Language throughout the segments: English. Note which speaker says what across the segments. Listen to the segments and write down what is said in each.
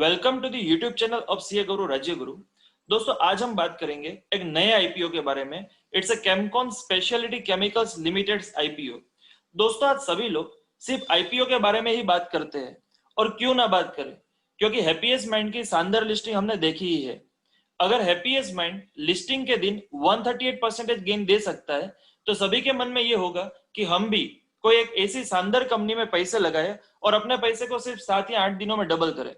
Speaker 1: Welcome to the YouTube channel of CA Guru Rajya गुरु। दोस्तों, आज हम बात करेंगे एक नए आईपीओ के बारे में। It's a Chemcon speciality chemicals limited IPO. दोस्तों, आज सभी लोग सिर्फ आईपीओ के बारे में ही बात करते हैं, और क्यों ना बात करें, क्योंकि हैप्पीएस्ट माइंड की शानदार लिस्टिंग हमने देखी ही है। अगर हैप्पीएस्ट माइंड लिस्टिंग के दिन 138% गेन दे सकता है, तो सभी के मन में ये होगा कि हम भी कोई एक ऐसी शानदार कंपनी में पैसे लगाए और अपने पैसे को सिर्फ 7 या 8 दिनों में डबल करें।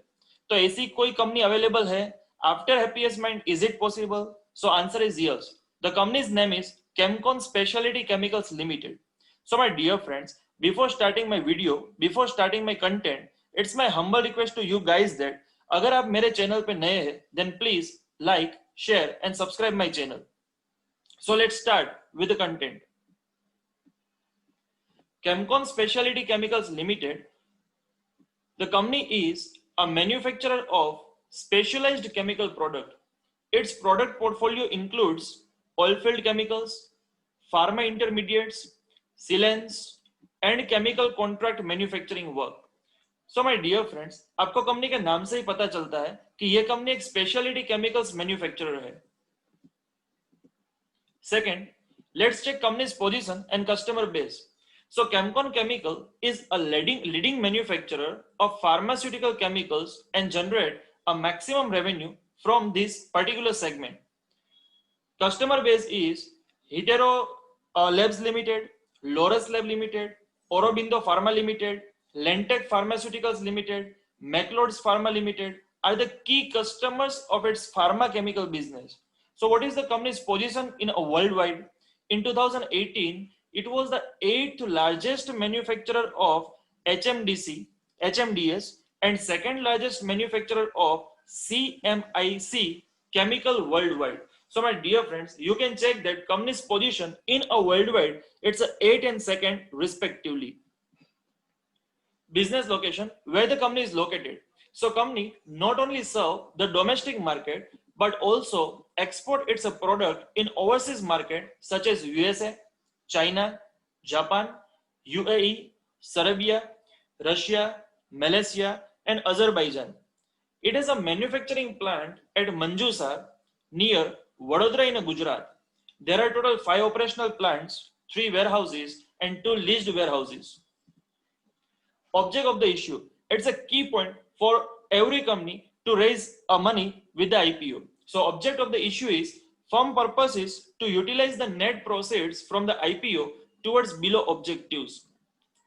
Speaker 1: तो ऐसी कोई कंपनी अवेलेबल है after happiest mind? Is it possible? So answer is yes. The companies name is Chemcon speciality chemicals limited. So my dear friends, before starting my video, before starting my content, it's my humble request to you guys that अगर आप मेरे channel पे नए हैं, then please like, share and subscribe my channel. So let's start with the content. Chemcon Specialty Chemicals Limited. The company is a manufacturer of specialized chemical product. Its product portfolio includes oilfield chemicals, pharma intermediates, sealants and chemical contract manufacturing work. So my dear friends, आपको company के नाम से ही पता चलता है कि यह company एक स्पेशलिटी केमिकल्स मैन्युफैक्चरर है। Second, let's check company's position and customer base. So Chemcon Chemical is a leading manufacturer of pharmaceutical chemicals and generate a maximum revenue from this particular segment. Customer base is Hetero Labs Limited, Loras Lab Limited, Aurobindo Pharma Limited, Lentec Pharmaceuticals Limited, McLeod's Pharma Limited are the key customers of its pharma chemical business. So what is the company's position in a worldwide? In 2018, it was the 8th largest manufacturer of HMDS, and second largest manufacturer of CMIC chemical worldwide. So my dear friends, you can check that company's position in a worldwide, it's a 8th and 2nd respectively. Business location, where the company is located. So company not only serve the domestic market, but also export its product in overseas market such as USA, China, Japan, UAE, Serbia, Russia, Malaysia and Azerbaijan. It is a manufacturing plant at Manjusar near Vadodara in Gujarat. There are total 5 operational plants, 3 warehouses and 2 leased warehouses. Object of the issue. It's a key point for every company to raise money with the IPO. So object of the issue is firm purpose is to utilize the net proceeds from the IPO towards below objectives.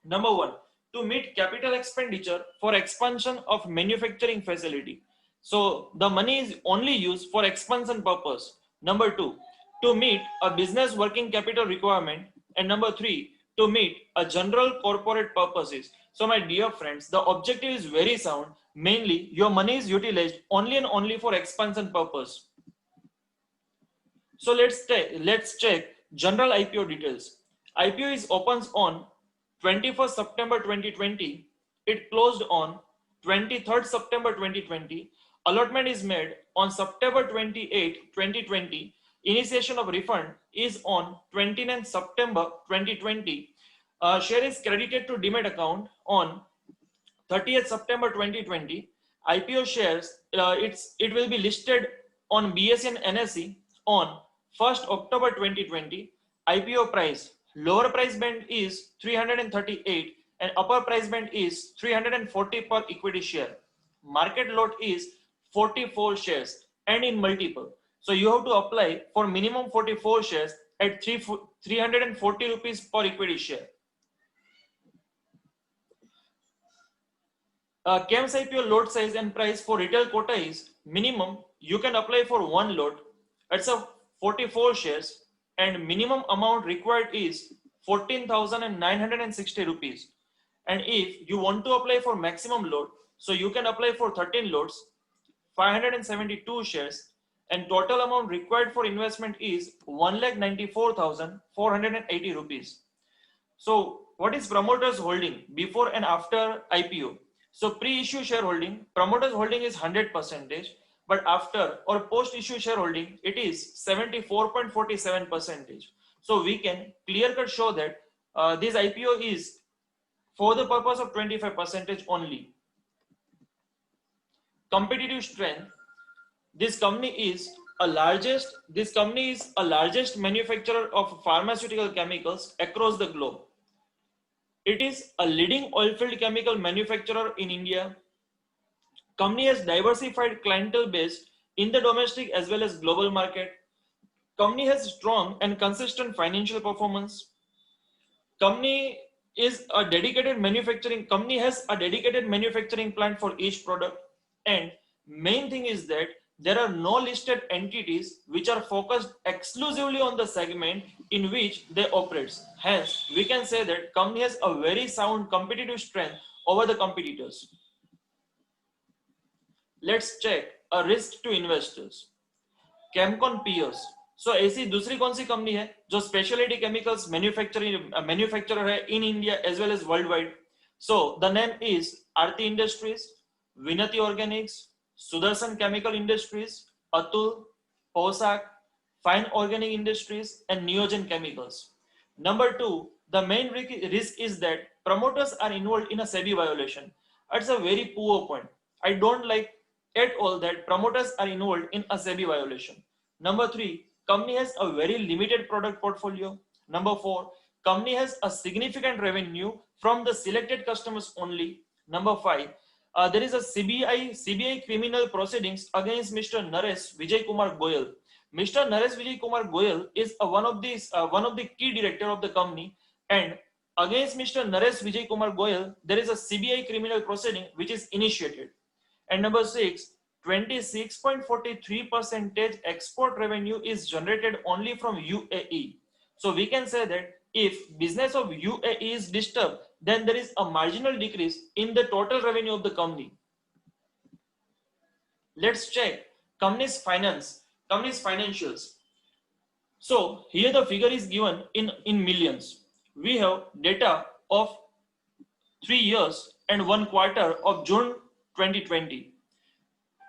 Speaker 1: Number 1, to meet capital expenditure for expansion of manufacturing facility. So the money is only used for expansion purpose. Number 2, to meet a business working capital requirement. And number 3, to meet a general corporate purposes. So my dear friends, the objective is very sound. Mainly your money is utilized only and only for expansion purpose. So let's check general IPO details. IPO is opens on 21st September 2020. It closed on 23rd September 2020. Allotment is made on September 28, 2020. Initiation of refund is on 29th September 2020. Share is credited to Demat account on 30th September 2020. IPO shares, it will be listed on BSE and NSE on 1st October 2020. IPO price, lower price band is 338 and upper price band is 340 per equity share. Market lot is 44 shares and in multiple. So you have to apply for minimum 44 shares at 340 rupees per equity share. CAMS IPO lot size and price for retail quota is minimum you can apply for one lot. It's a 44 shares and minimum amount required is 14,960 rupees. And if you want to apply for maximum lot, so you can apply for 13 lots, 572 shares, and total amount required for investment is 1,94,480 rupees. So what is promoters holding before and after IPO? So pre-issue shareholding, promoters holding is 100%, but after or post-issue shareholding, it is 74.47%. So we can clear-cut show that this IPO is for the purpose of 25% only. competitive strength, this company is a largest manufacturer of pharmaceutical chemicals across the globe. It is a leading oilfield chemical manufacturer in India. Company has diversified clientele base in the domestic as well as global market. Company has strong and consistent financial performance. Company has a dedicated manufacturing plant for each product. And main thing is that there are no listed entities which are focused exclusively on the segment in which they operate. Hence, we can say that company has a very sound competitive strength over the competitors. Let's check a risk to investors. Chemcon Peers. So ऐसी दूसरी कौन सी company है जो speciality chemicals manufacturer है in India as well as worldwide? So the name is Aarti industries, Vinati organics, Sudarshan chemical industries, Atul, Paushak, fine organic industries and Neogen chemicals. Number 2, the main risk is that promoters are involved in a SEBI violation. It's a very poor point. I don't like at all that promoters are involved in a SEBI violation. Number 3, company has a very limited product portfolio. Number 4, company has a significant revenue from the selected customers only. Number 5, there is a CBI criminal proceedings against Mr. Naresh Vijay Kumar Goyal. Mr. Naresh Vijay Kumar Goyal is one of the key director of the company, and against Mr. Naresh Vijay Kumar Goyal there is a CBI criminal proceeding which is initiated. And number 6, 26.43% export revenue is generated only from UAE. So we can say that if business of UAE is disturbed, then there is a marginal decrease in the total revenue of the company. Let's check company's financials. So here the figure is given in millions. We have data of 3 years and 1 quarter of June 2020.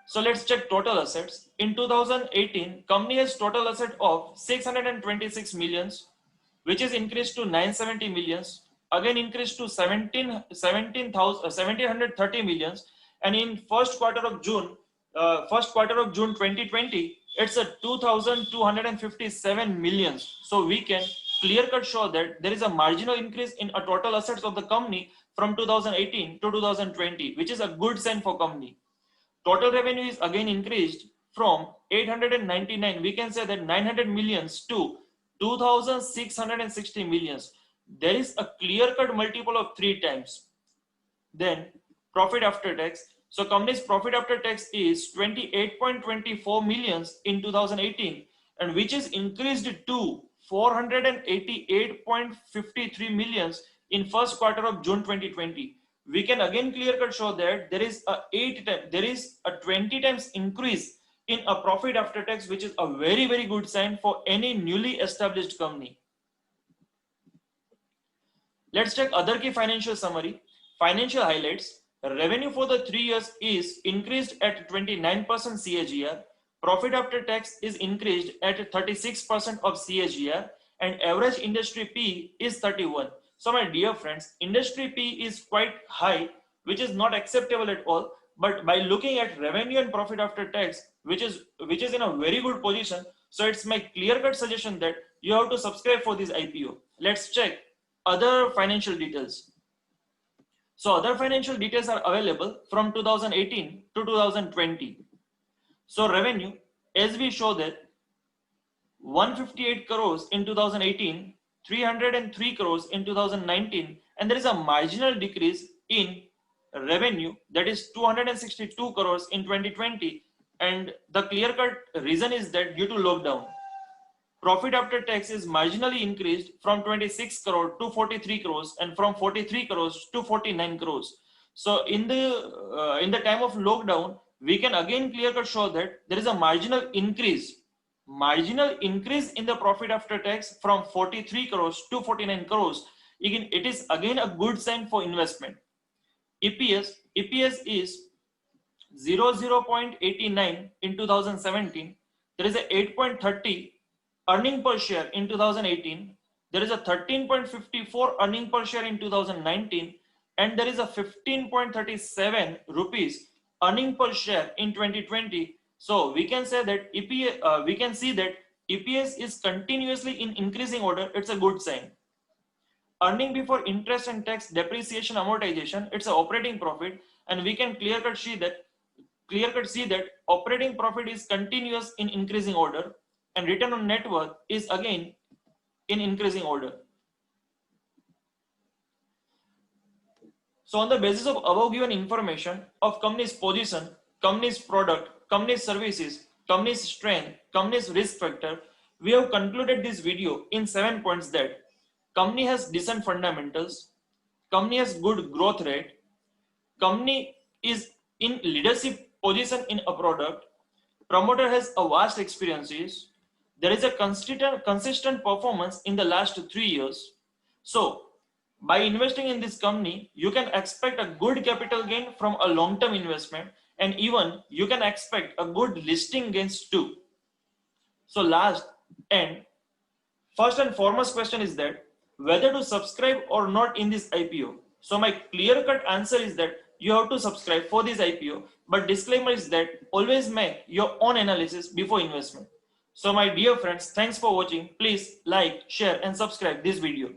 Speaker 1: So let's check total assets. In 2018, company has total asset of 626 millions, which is increased to 970 millions, again increased to 1730 millions, and in first quarter of June 2020, it's a 2257 millions. So we can clear cut show that there is a marginal increase in a total assets of the company from 2018 to 2020, which is a good sign for company. Total revenue is again increased from 899, we can say that 900 millions to 2660 millions. There is a clear cut multiple of 3 times. Then profit after tax. So company's profit after tax is 28.24 millions in 2018, and which is increased to 488.53 millions in first quarter of June 2020. We can again clear cut show that there is a 20 times increase in a profit after tax, which is a very good sign for any newly established company. Let's check other key financial summary. Financial highlights. Revenue for the 3 years is increased at 29% CAGR. Profit after tax is increased at 36% of CAGR, and average industry P is 31. So my dear friends, industry P is quite high, which is not acceptable at all. But by looking at revenue and profit after tax, which is in a very good position, so it's my clear cut suggestion that you have to subscribe for this IPO. Let's check other financial details. So other financial details are available from 2018 to 2020. So revenue, as we show that 158 crores in 2018, 303 crores in 2019, and there is a marginal decrease in revenue, that is 262 crores in 2020, and the clear cut reason is that due to lockdown. Profit after tax is marginally increased from 26 crore to 43 crores, and from 43 crores to 49 crores. So in the time of lockdown, we can again clear cut show that there is a marginal increase in the profit after tax from 43 crores to 49 crores. Again, it is again a good sign for investment. EPS is 0.89 in 2017. There is a 8.30 earning per share in 2018. There is a 13.54 earning per share in 2019, and there is a 15.37 rupees earning per share in 2020. So we can say that we can see that EPS is continuously in increasing order. It's a good sign. Earning before interest and tax, depreciation, amortization, it's an operating profit, and we can clear cut see that operating profit is continuous in increasing order, and return on net worth is again in increasing order. So on the basis of above given information of company's position, company's product, company's services, company's strength, company's risk factor, we have concluded this video in 7 points that company has decent fundamentals, company has good growth rate, company is in leadership position in a product, promoter has a vast experiences, there is a consistent performance in the last 3 years. So by investing in this company, you can expect a good capital gain from a long-term investment, and even you can expect a good listing gains too. So last and first and foremost question is that whether to subscribe or not in this IPO. So my clear-cut answer is that you have to subscribe for this IPO, but disclaimer is that always make your own analysis before investment. So my dear friends, thanks for watching. Please like, share and subscribe this video.